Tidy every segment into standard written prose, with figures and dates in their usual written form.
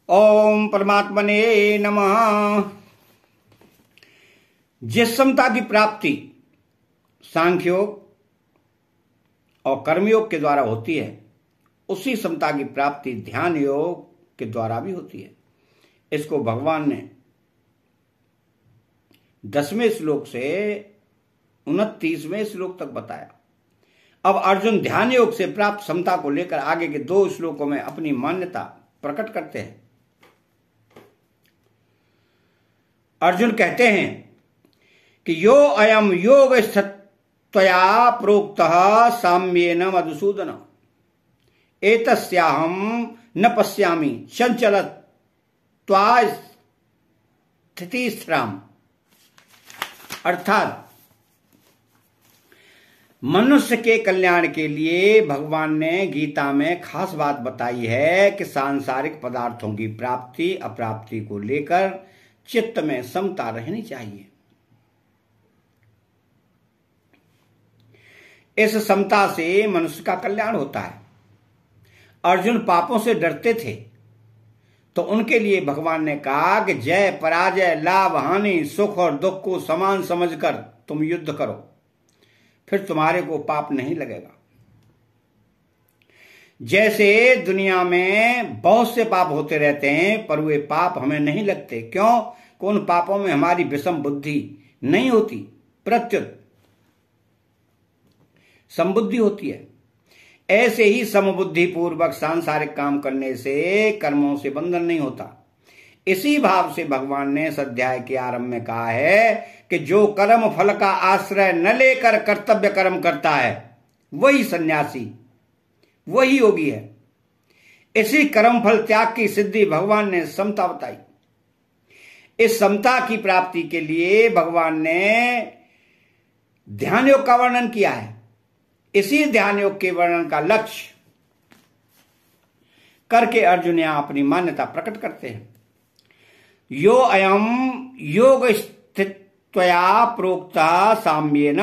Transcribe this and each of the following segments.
ओम परमात्मने नमः। जिस समता की प्राप्ति सांख्य योग और कर्मयोग के द्वारा होती है, उसी समता की प्राप्ति ध्यान योग के द्वारा भी होती है। इसको भगवान ने 10वें श्लोक से 29वें श्लोक तक बताया। अब अर्जुन ध्यान योग से प्राप्त समता को लेकर आगे के 2 श्लोकों में अपनी मान्यता प्रकट करते हैं। अर्जुन कहते हैं कि यो अयम योग त्वया प्रोक्तः साम्येन मधुसूदन एतस्याहं न पश्यामि चंचलत्वा स्थितिस्थिराम। अर्थात मनुष्य के कल्याण के लिए भगवान ने गीता में खास बात बताई है कि सांसारिक पदार्थों की प्राप्ति अप्राप्ति को लेकर चित्त में समता रहनी चाहिए। इस समता से मनुष्य का कल्याण होता है। अर्जुन पापों से डरते थे, तो उनके लिए भगवान ने कहा कि जय पराजय लाभ हानि सुख और दुख को समान समझकर तुम युद्ध करो, फिर तुम्हारे को पाप नहीं लगेगा। जैसे दुनिया में बहुत से पाप होते रहते हैं, पर वे पाप हमें नहीं लगते। क्यों? कि उन पापों में हमारी विषम बुद्धि नहीं होती, प्रत्युत समबुद्धि होती है। ऐसे ही समबुद्धि पूर्वक सांसारिक काम करने से कर्मों से बंधन नहीं होता। इसी भाव से भगवान ने इस अध्याय के आरंभ में कहा है कि जो कर्म फल का आश्रय न लेकर कर्तव्य कर्म करता है, वही सन्यासी, वही योगी है। इसी कर्म फल त्याग की सिद्धि भगवान ने समता बताई। इस समता की प्राप्ति के लिए भगवान ने ध्यान योग का वर्णन किया है। इसी ध्यान योग के वर्णन का लक्ष्य करके अर्जुन यहां अपनी मान्यता प्रकट करते हैं। यो अयम योग स्थित्वया प्रोक्ता साम्येन।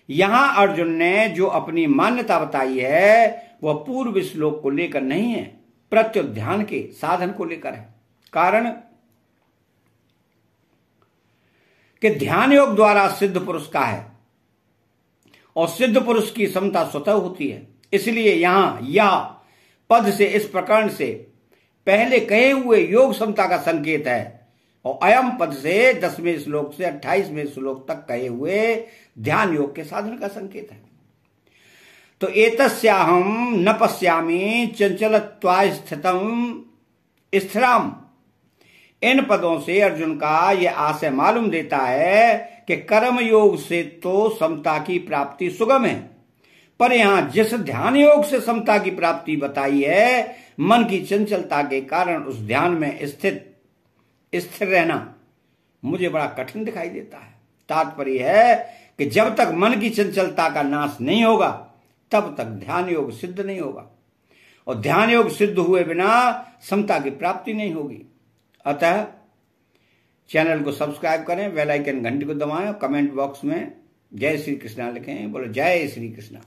यहां अर्जुन ने जो अपनी मान्यता बताई है वह पूर्व श्लोक को लेकर नहीं है, प्रत्युत ध्यान के साधन को लेकर है। कारण कि ध्यान योग द्वारा सिद्ध पुरुष का है और सिद्ध पुरुष की समता स्वतः होती है। इसलिए यहां यह पद से, इस प्रकरण से पहले कहे हुए योग समता का संकेत है, और अयम पद से 10वें श्लोक से 28वें श्लोक तक कहे हुए ध्यान योग के साधन का संकेत है। तो एतस्याहं न पश्यामि चंचलत्वा स्थितम स्थिराम। इन पदों से अर्जुन का यह आशय मालूम देता है कि कर्म योग से तो समता की प्राप्ति सुगम है, पर यहां जिस ध्यान योग से समता की प्राप्ति बताई है, मन की चंचलता के कारण उस ध्यान में स्थिर रहना मुझे बड़ा कठिन दिखाई देता है। तात्पर्य है कि जब तक मन की चंचलता का नाश नहीं होगा, तब तक ध्यान योग सिद्ध नहीं होगा, और ध्यान योग सिद्ध हुए बिना समता की प्राप्ति नहीं होगी। अतः चैनल को सब्सक्राइब करें, बेल आइकन घंटी को दबाएं और कमेंट बॉक्स में जय श्री कृष्णा लिखें। बोलो जय श्री कृष्णा।